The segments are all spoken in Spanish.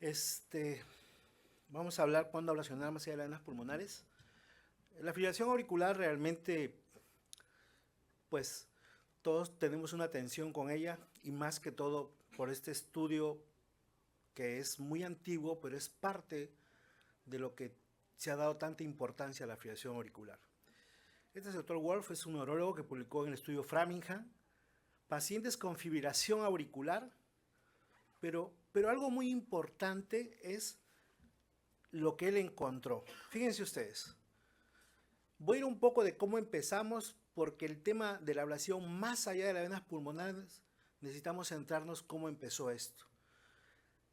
Este, Vamos a hablar cuando ablacionar más allá de las venas pulmonares. La fibrilación auricular realmente, pues todos tenemos una atención con ella y más que todo por este estudio que es muy antiguo, pero es parte de lo que se ha dado tanta importancia a la fibrilación auricular. Este es el Dr. Wolf, es un neurólogo que publicó en el estudio Framingham pacientes con fibrilación auricular, pero algo muy importante es lo que él encontró. Fíjense ustedes, voy a ir un poco de cómo empezamos, porque el tema de la ablación más allá de las venas pulmonares, necesitamos centrarnos cómo empezó esto.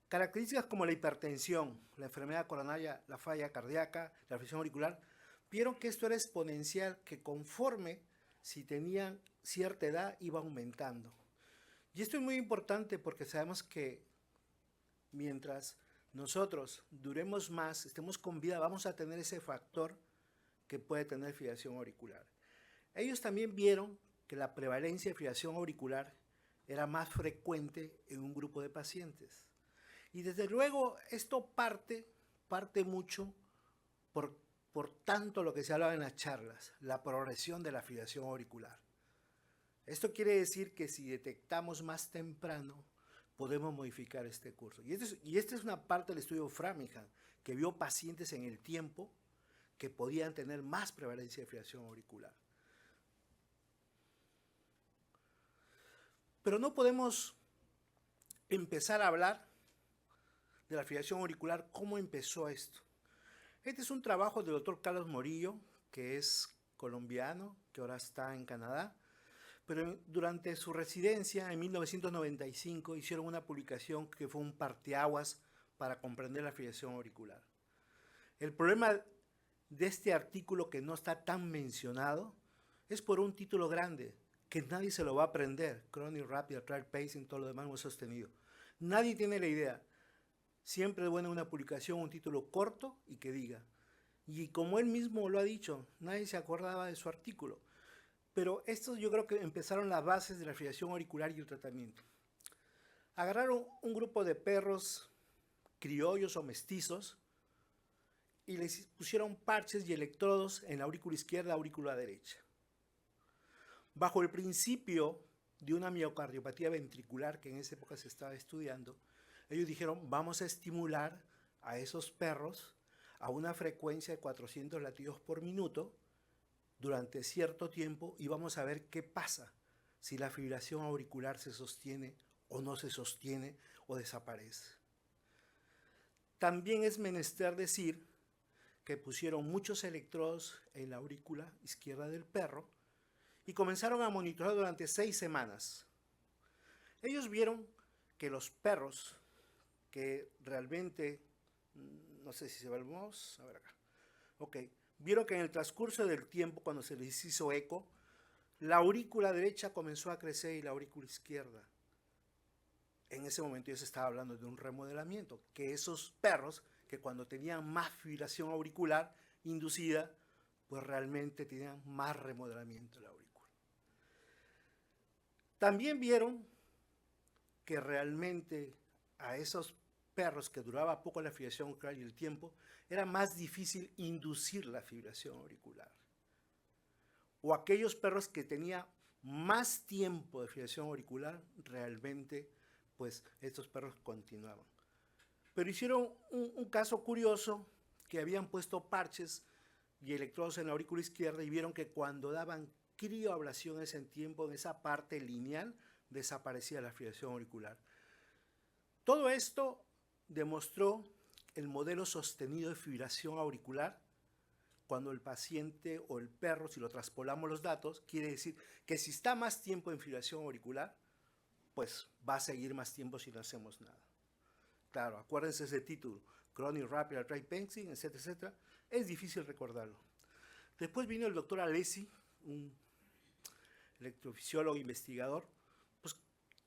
Características como la hipertensión, la enfermedad coronaria, la falla cardíaca, la fibrilación auricular, vieron que esto era exponencial, que conforme si tenían cierta edad iba aumentando. Y esto es muy importante porque sabemos que mientras nosotros duremos más, estemos con vida, vamos a tener ese factor que puede tener fibrilación auricular. Ellos también vieron que la prevalencia de fibrilación auricular era más frecuente en un grupo de pacientes. Y desde luego esto parte mucho por tanto lo que se hablaba en las charlas, la progresión de la fibrilación auricular. Esto quiere decir que si detectamos más temprano, podemos modificar este curso. Y esta es una parte del estudio Framingham, que vio pacientes en el tiempo que podían tener más prevalencia de fibrilación auricular. Pero no podemos empezar a hablar de la fibrilación auricular, cómo empezó esto. Este es un trabajo del doctor Carlos Morillo, que es colombiano, que ahora está en Canadá, pero durante su residencia en 1995 hicieron una publicación que fue un parteaguas para comprender la fibrilación auricular. El problema de este artículo que no está tan mencionado es por un título grande, que nadie se lo va a aprender, Chronic Rapid Atrial Pacing, todo lo demás hemos sostenido. Nadie tiene la idea. Siempre es bueno una publicación, un título corto y que diga. Y como él mismo lo ha dicho, nadie se acordaba de su artículo. Pero estos yo creo que empezaron las bases de la fibrilación auricular y el tratamiento. Agarraron un grupo de perros criollos o mestizos y les pusieron parches y electrodos en la aurícula izquierda, aurícula derecha. Bajo el principio de una miocardiopatía ventricular que en esa época se estaba estudiando, ellos dijeron, vamos a estimular a esos perros a una frecuencia de 400 latidos por minuto durante cierto tiempo y vamos a ver qué pasa si la fibrilación auricular se sostiene o no se sostiene o desaparece. También es menester decir que pusieron muchos electrodos en la aurícula izquierda del perro y comenzaron a monitorear durante 6 semanas. Ellos vieron que los perros que realmente, no sé si se va el mouse, a ver acá, ok, vieron que en el transcurso del tiempo, cuando se les hizo eco, la aurícula derecha comenzó a crecer y la aurícula izquierda. En ese momento ya se estaba hablando de un remodelamiento, que esos perros que cuando tenían más fibrilación auricular inducida, pues realmente tenían más remodelamiento de la aurícula. También vieron que realmente a esos perros que duraba poco la fibrilación auricular y el tiempo, era más difícil inducir la fibrilación auricular. O aquellos perros que tenían más tiempo de fibrilación auricular, realmente, pues estos perros continuaban. Pero hicieron un caso curioso, que habían puesto parches y electrodos en la aurícula izquierda y vieron que cuando daban crioablación en ese tiempo, en esa parte lineal, desaparecía la fibrilación auricular. Todo esto demostró el modelo sostenido de fibrilación auricular cuando el paciente o el perro, si lo traspolamos los datos, quiere decir que si está más tiempo en fibrilación auricular, pues va a seguir más tiempo si no hacemos nada. Claro, acuérdense ese título, Chronic Rapid Atrial Pacing, etcétera, etcétera. Es difícil recordarlo. Después vino el doctor Alessi, un electrofisiólogo investigador, pues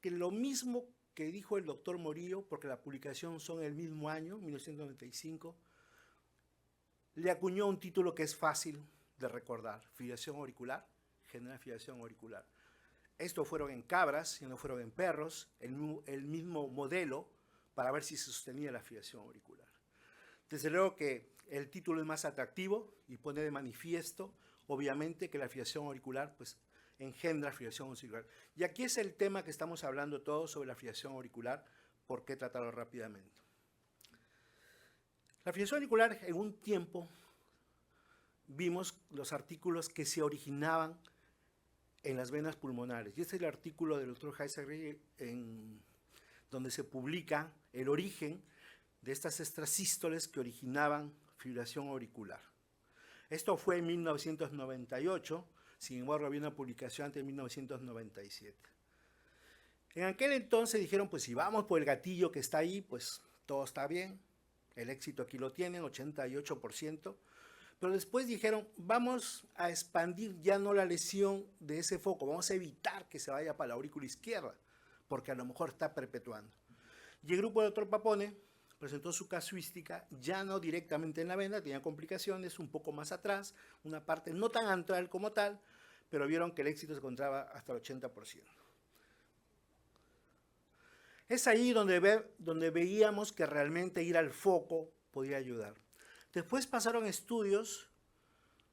que lo mismo que dijo el doctor Morillo, porque la publicación son el mismo año, 1995, le acuñó un título que es fácil de recordar, fibrilación auricular, genera fibrilación auricular. Estos fueron en cabras y no fueron en perros, el mismo modelo, para ver si se sostenía la fibrilación auricular. Desde luego que el título es más atractivo y pone de manifiesto, obviamente, que la fibrilación auricular pues, engendra fibrilación auricular. Y aquí es el tema que estamos hablando todos sobre la fibrilación auricular, ¿por qué tratarlo rápidamente? La fibrilación auricular, en un tiempo, vimos los artículos que se originaban en las venas pulmonares. Y este es el artículo del doctor Heisenberg donde se publica el origen de estas extrasístoles que originaban fibrilación auricular. Esto fue en 1998, sin embargo había una publicación antes de 1997. En aquel entonces dijeron, pues si vamos por el gatillo que está ahí, pues todo está bien, el éxito aquí lo tienen, 88%, pero después dijeron, vamos a expandir ya no la lesión de ese foco, vamos a evitar que se vaya para la aurícula izquierda, porque a lo mejor está perpetuando. Y el grupo del doctor Papone presentó su casuística, ya no directamente en la vena, tenía complicaciones un poco más atrás, una parte no tan antral como tal, pero vieron que el éxito se encontraba hasta el 80%. Es ahí donde veíamos que realmente ir al foco podía ayudar. Después pasaron estudios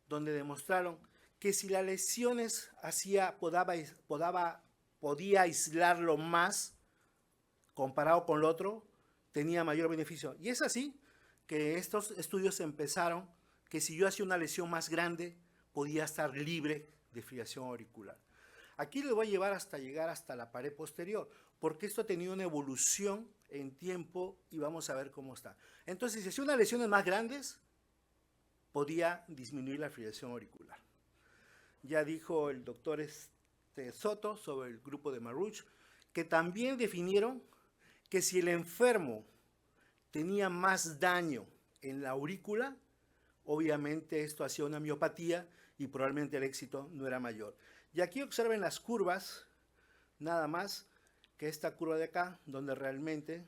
donde demostraron que si las lesiones podía aislarlo más comparado con lo otro, tenía mayor beneficio. Y es así que estos estudios empezaron que si yo hacía una lesión más grande, podía estar libre de fibrilación auricular. Aquí le voy a llevar hasta llegar hasta la pared posterior, porque esto ha tenido una evolución en tiempo y vamos a ver cómo está. Entonces, si hacía unas lesiones más grandes, podía disminuir la fibrilación auricular. Ya dijo el doctor Soto sobre el grupo de Maruch, que también definieron que si el enfermo tenía más daño en la aurícula, obviamente esto hacía una miopatía y probablemente el éxito no era mayor. Y aquí observen las curvas, nada más que esta curva de acá, donde realmente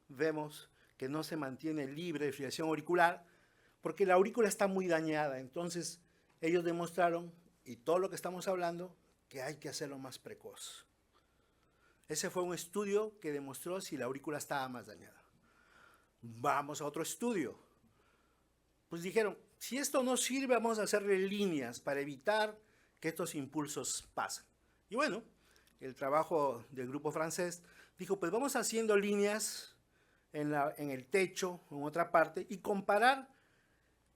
vemos que no se mantiene libre de fibrilación auricular, porque la aurícula está muy dañada. Entonces, ellos demostraron, y todo lo que estamos hablando, que hay que hacerlo más precoz. Ese fue un estudio que demostró si la aurícula estaba más dañada. Vamos a otro estudio. Pues dijeron, si esto no sirve, vamos a hacerle líneas para evitar que estos impulsos pasen. Y bueno, el trabajo del grupo francés dijo, pues vamos haciendo líneas en el techo, en otra parte, y comparar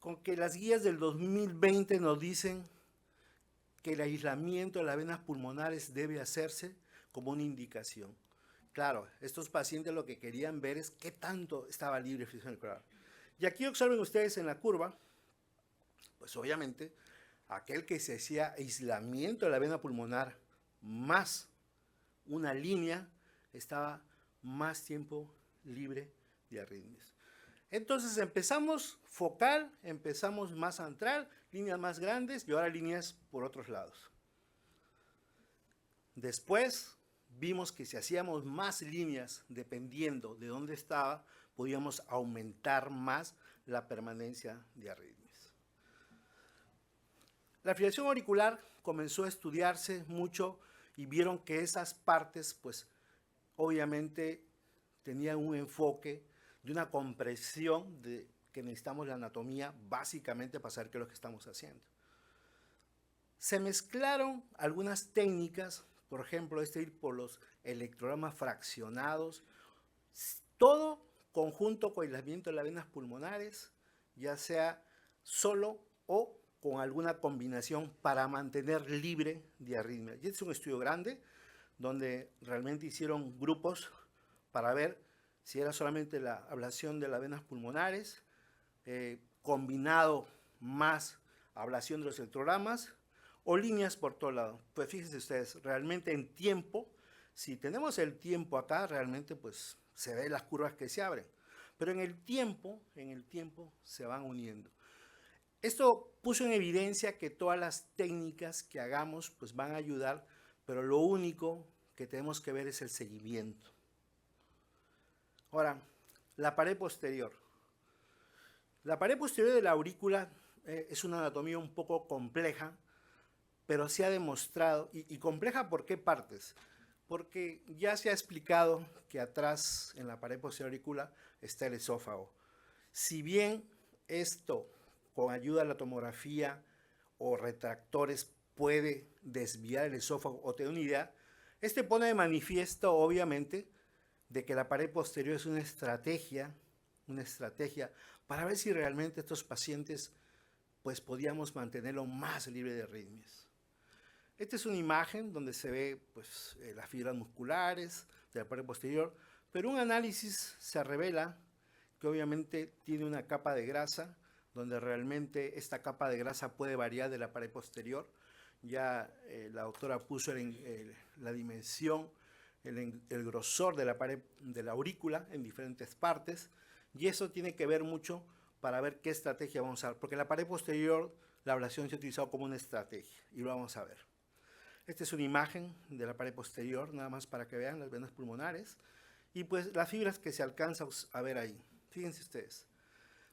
con que las guías del 2020 nos dicen que el aislamiento de las venas pulmonares debe hacerse como una indicación. Claro, estos pacientes lo que querían ver es qué tanto estaba libre de fibrilación auricular. Y aquí observen ustedes en la curva, pues obviamente, aquel que se hacía aislamiento de la vena pulmonar más una línea, estaba más tiempo libre de arritmias. Entonces empezamos focal, empezamos más antral, líneas más grandes y ahora líneas por otros lados. Después vimos que si hacíamos más líneas, dependiendo de dónde estaba, podíamos aumentar más la permanencia de arritmias. La fibrilación auricular comenzó a estudiarse mucho y vieron que esas partes, pues, obviamente tenían un enfoque de una compresión que necesitamos la anatomía básicamente para saber qué es lo que estamos haciendo. Se mezclaron algunas técnicas, por ejemplo, ir por los electrogramas fraccionados, todo conjunto con aislamiento de las venas pulmonares, ya sea solo o con alguna combinación para mantener libre de arritmia. Y este es un estudio grande donde realmente hicieron grupos para ver si era solamente la ablación de las venas pulmonares, combinado más ablación de los electrogramas o líneas por todo lado. Pues fíjense ustedes, realmente en tiempo, si tenemos el tiempo acá, realmente pues se ven las curvas que se abren. Pero en el tiempo se van uniendo. Esto puso en evidencia que todas las técnicas que hagamos pues van a ayudar, pero lo único que tenemos que ver es el seguimiento. Ahora, la pared posterior. La pared posterior de la aurícula es una anatomía un poco compleja, pero se ha demostrado, y compleja ¿por qué partes? porque ya se ha explicado que atrás, en la pared posterior auricular, está el esófago. Si bien esto, con ayuda de la tomografía o retractores, puede desviar el esófago o tener una idea, este pone de manifiesto, obviamente, de que la pared posterior es una estrategia para ver si realmente estos pacientes pues podíamos mantenerlo más libre de arritmias. Esta es una imagen donde se ve pues, las fibras musculares de la pared posterior, pero un análisis se revela que obviamente tiene una capa de grasa, donde realmente esta capa de grasa puede variar de la pared posterior. Ya la doctora puso la dimensión, el grosor de la pared de la aurícula en diferentes partes, y eso tiene que ver mucho para ver qué estrategia vamos a usar, porque la pared posterior, la ablación se ha utilizado como una estrategia, y lo vamos a ver. Esta es una imagen de la pared posterior, nada más para que vean las venas pulmonares, y pues las fibras que se alcanza a ver ahí. Fíjense ustedes.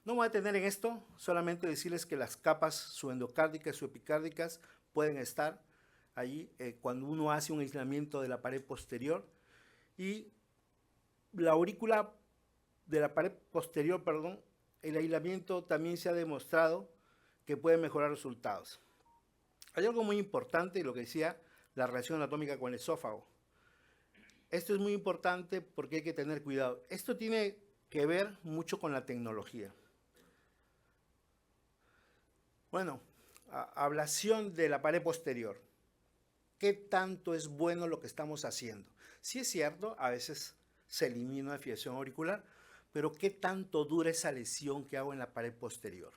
No me voy a detener en esto, solamente decirles que las capas subendocárdicas y subepicárdicas pueden estar allí cuando uno hace un aislamiento de la pared posterior, y la aurícula de la pared posterior, perdón, el aislamiento también se ha demostrado que puede mejorar resultados. Hay algo muy importante, lo que decía, la relación anatómica con el esófago. Esto es muy importante porque hay que tener cuidado. Esto tiene que ver mucho con la tecnología. Bueno, ablación de la pared posterior. ¿Qué tanto es bueno lo que estamos haciendo? Sí es cierto, a veces se elimina una fijación auricular, pero ¿qué tanto dura esa lesión que hago en la pared posterior?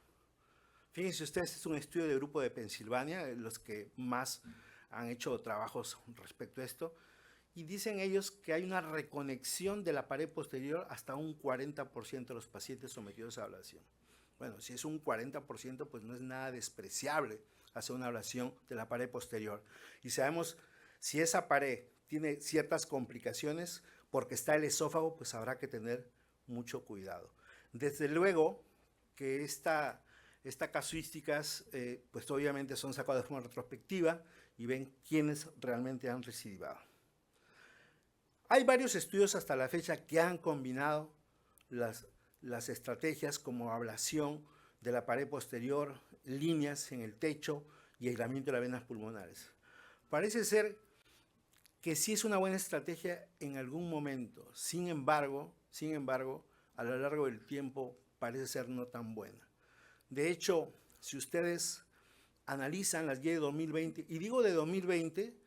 Fíjense ustedes, es un estudio del grupo de Pensilvania, los que más han hecho trabajos respecto a esto, y dicen ellos que hay una reconexión de la pared posterior hasta un 40% de los pacientes sometidos a ablación. Bueno, si es un 40%, pues no es nada despreciable hacer una ablación de la pared posterior. Y sabemos, si esa pared tiene ciertas complicaciones, porque está el esófago, pues habrá que tener mucho cuidado. Desde luego que estas casuísticas, pues obviamente son sacadas de forma retrospectiva y ven quiénes realmente han recidivado. Hay varios estudios hasta la fecha que han combinado las estrategias como ablación de la pared posterior, líneas en el techo y aislamiento de las venas pulmonares. Parece ser que sí es una buena estrategia en algún momento, sin embargo, a lo largo del tiempo parece ser no tan buena. De hecho, si ustedes analizan las guías de 2020, y digo de 2020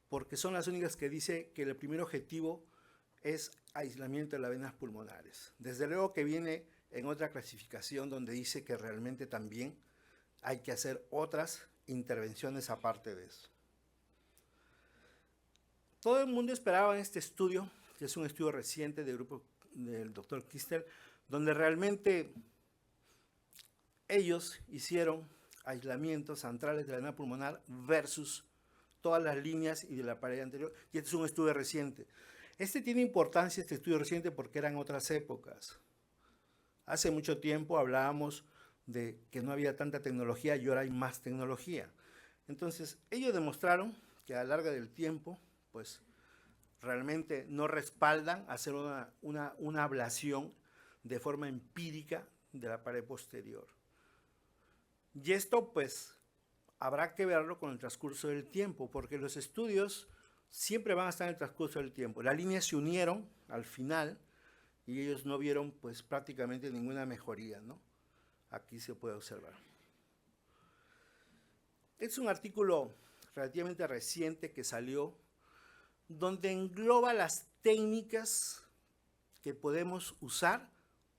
porque son las únicas que dice que el primer objetivo es aislamiento de las venas pulmonares. Desde luego que viene en otra clasificación donde dice que realmente también hay que hacer otras intervenciones aparte de eso. Todo el mundo esperaba en este estudio, que es un estudio reciente del grupo del doctor Kister, donde realmente ellos hicieron aislamientos centrales de la vena pulmonar versus todas las líneas y de la pared anterior, y este es un estudio reciente. Este tiene importancia, este estudio reciente, porque eran otras épocas. Hace mucho tiempo hablábamos de que no había tanta tecnología y ahora hay más tecnología. Entonces, ellos demostraron que a la larga del tiempo, pues, realmente no respaldan hacer una ablación de forma empírica de la pared posterior. Y esto, pues, habrá que verlo con el transcurso del tiempo, porque los estudios siempre van a estar en el transcurso del tiempo. Las líneas se unieron al final y ellos no vieron pues prácticamente ninguna mejoría, ¿no? Aquí se puede observar. Es un artículo relativamente reciente que salió donde engloba las técnicas que podemos usar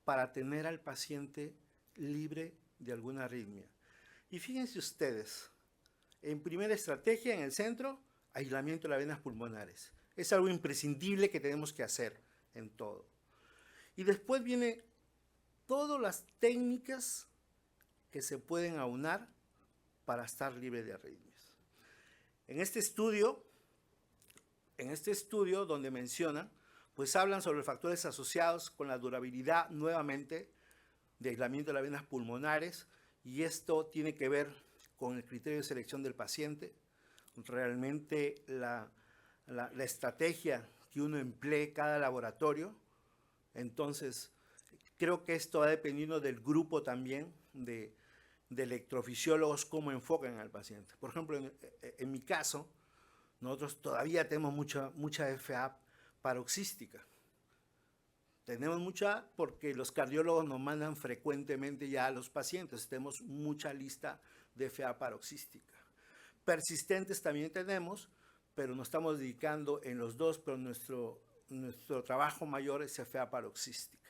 para tener al paciente libre de alguna arritmia. Y fíjense ustedes, en primera estrategia, en el centro, aislamiento de las venas pulmonares. Es algo imprescindible que tenemos que hacer en todo. Y después viene todas las técnicas que se pueden aunar para estar libre de arritmias. En este estudio donde mencionan, pues hablan sobre los factores asociados con la durabilidad nuevamente de aislamiento de las venas pulmonares, y esto tiene que ver con el criterio de selección del paciente. Realmente la la estrategia que uno emplee cada laboratorio. Entonces, creo que esto va dependiendo del grupo también de electrofisiólogos, cómo enfocan al paciente. Por ejemplo, en mi caso, nosotros todavía tenemos mucha FA paroxística. Tenemos mucha porque los cardiólogos nos mandan frecuentemente ya a los pacientes. Tenemos mucha lista de FA paroxística. Persistentes también tenemos, pero nos estamos dedicando en los dos, pero nuestro trabajo mayor es FA paroxística.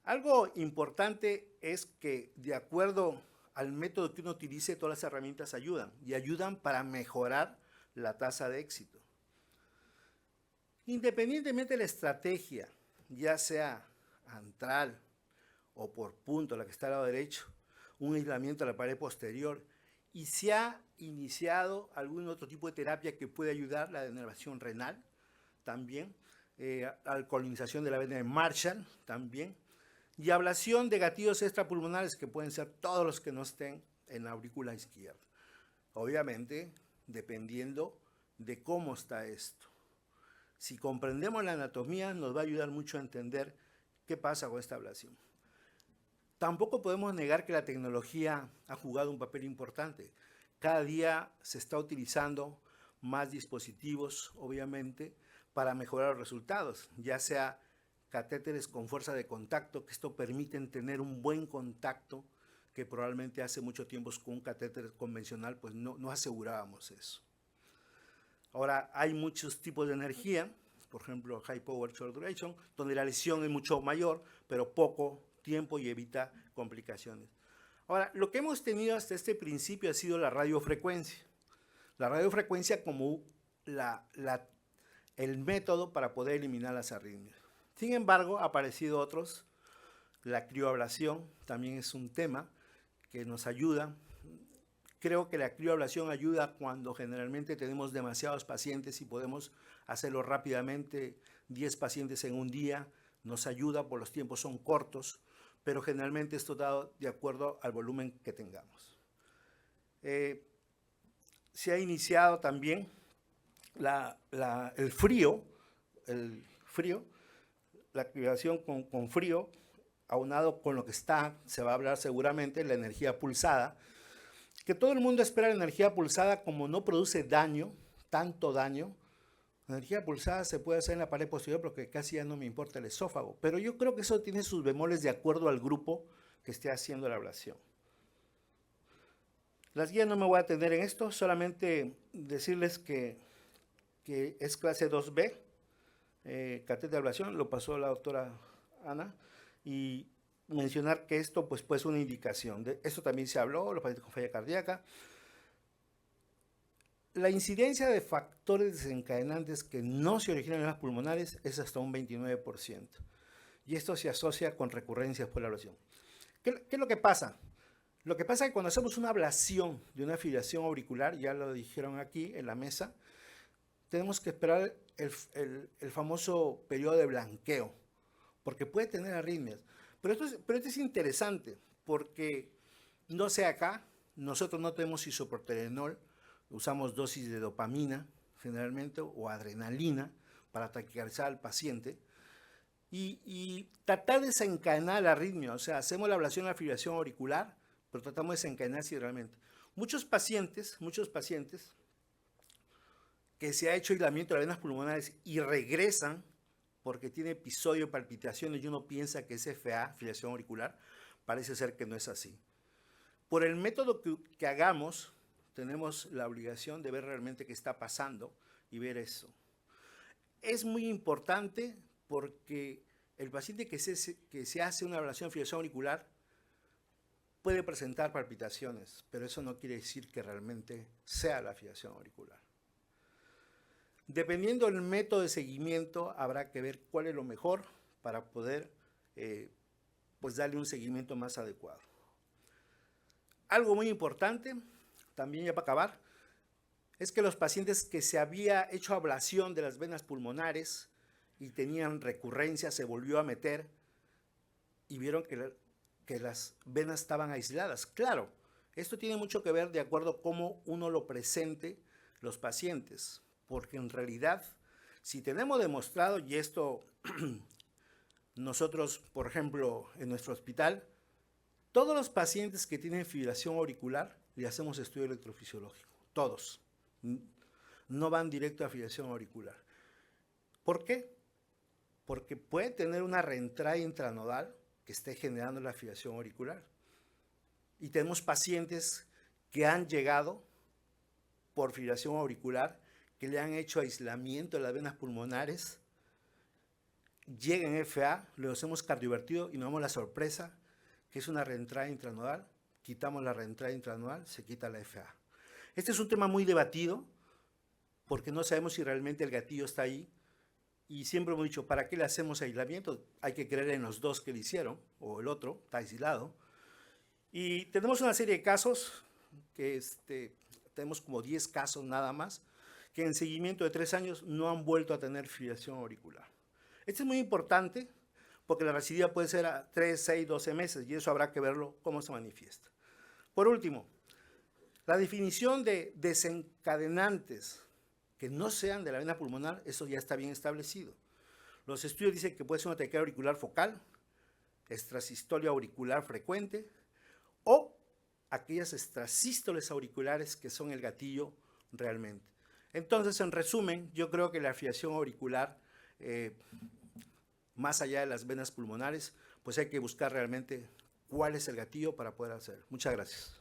Algo importante es que, de acuerdo al método que uno utilice, todas las herramientas ayudan y ayudan para mejorar la tasa de éxito. Independientemente de la estrategia, ya sea antral o por punto, la que está al lado derecho, un aislamiento de la pared posterior, y se ha iniciado algún otro tipo de terapia que puede ayudar, la denervación renal también, alcoholinización de la vena de Marshall también, y ablación de gatillos extrapulmonares que pueden ser todos los que no estén en la aurícula izquierda. Obviamente, dependiendo de cómo está esto. Si comprendemos la anatomía, nos va a ayudar mucho a entender qué pasa con esta ablación. Tampoco podemos negar que la tecnología ha jugado un papel importante. Cada día se está utilizando más dispositivos, obviamente, para mejorar los resultados, ya sea catéteres con fuerza de contacto, que esto permite tener un buen contacto, que probablemente hace mucho tiempo con un catéter convencional pues no asegurábamos eso. Ahora hay muchos tipos de energía, por ejemplo High Power Short Duration, donde la lesión es mucho mayor, pero poco tiempo y evita complicaciones. Ahora, lo que hemos tenido hasta este principio ha sido la radiofrecuencia. La radiofrecuencia como el método para poder eliminar las arritmias. Sin embargo, ha aparecido otros. La crioablación también es un tema que nos ayuda. Creo que la crioablación ayuda cuando generalmente tenemos demasiados pacientes y podemos hacerlo rápidamente, 10 pacientes en un día, nos ayuda, por los tiempos son cortos, pero generalmente esto dado de acuerdo al volumen que tengamos. Se ha iniciado también el frío, la activación con frío, aunado con lo que se va a hablar seguramente, la energía pulsada, que todo el mundo espera la energía pulsada como no produce daño, tanto daño. La energía pulsada se puede hacer en la pared posterior porque casi ya no me importa el esófago, pero yo creo que eso tiene sus bemoles de acuerdo al grupo que esté haciendo la ablación. Las guías no me voy a atender en esto, solamente decirles que es clase 2B, catéter de ablación, lo pasó la doctora Ana, y mencionar que esto pues es una indicación. De esto también se habló, los pacientes con falla cardíaca. La incidencia de factores desencadenantes que no se originan en las pulmonares es hasta un 29%. Y esto se asocia con recurrencias por la ablación. ¿Qué es lo que pasa? Lo que pasa es que cuando hacemos una ablación de una fibrilación auricular, ya lo dijeron aquí en la mesa, tenemos que esperar el famoso periodo de blanqueo, porque puede tener arritmias. Pero esto es interesante, porque no sé acá, nosotros no tenemos isoproterenol, usamos dosis de dopamina generalmente o adrenalina para taquicardizar al paciente y tratar de desencadenar la arritmia, o sea, hacemos la ablación de la fibrilación auricular, pero tratamos de desencadenar cerebralmente. Muchos pacientes que se ha hecho aislamiento de las venas pulmonares y regresan porque tiene episodio de palpitaciones y uno piensa que es FA, fibrilación auricular, parece ser que no es así. Por el método que hagamos, tenemos la obligación de ver realmente qué está pasando y ver eso. Es muy importante porque el paciente que se hace una ablación de fibrilación auricular puede presentar palpitaciones, pero eso no quiere decir que realmente sea la fibrilación auricular. Dependiendo del método de seguimiento, habrá que ver cuál es lo mejor para poder pues darle un seguimiento más adecuado. Algo muy importante, también ya para acabar, es que los pacientes que se había hecho ablación de las venas pulmonares y tenían recurrencia, se volvió a meter y vieron que las venas estaban aisladas. Claro, esto tiene mucho que ver de acuerdo a cómo uno lo presente los pacientes. porque en realidad, si tenemos demostrado, y esto nosotros, por ejemplo, en nuestro hospital, todos los pacientes que tienen fibrilación auricular, le hacemos estudio electrofisiológico, todos. No van directo a fibrilación auricular. ¿Por qué? Porque puede tener una reentrada intranodal que esté generando la fibrilación auricular. Y tenemos pacientes que han llegado por fibrilación auricular, que le han hecho aislamiento de las venas pulmonares, llegan en FA, lo hacemos cardiovertido y nos damos la sorpresa que es una reentrada intranodal, quitamos la reentrada intranodal, se quita la FA. Este es un tema muy debatido, porque no sabemos si realmente el gatillo está ahí, y siempre hemos dicho, ¿para qué le hacemos aislamiento? Hay que creer en los dos que le hicieron, o el otro, está aislado. Y tenemos una serie de casos, que tenemos como 10 casos nada más, que en seguimiento de 3 años no han vuelto a tener fibrilación auricular. Esto es muy importante, porque la recidiva puede ser a 3, 6, 12 meses, y eso habrá que verlo cómo se manifiesta. Por último, la definición de desencadenantes que no sean de la vena pulmonar, eso ya está bien establecido. Los estudios dicen que puede ser una taquicardia auricular focal, extrasistolia auricular frecuente, o aquellas extrasístoles auriculares que son el gatillo realmente. Entonces, en resumen, yo creo que la fibrilación auricular, más allá de las venas pulmonares, pues hay que buscar realmente cuál es el gatillo para poder hacer. Muchas gracias.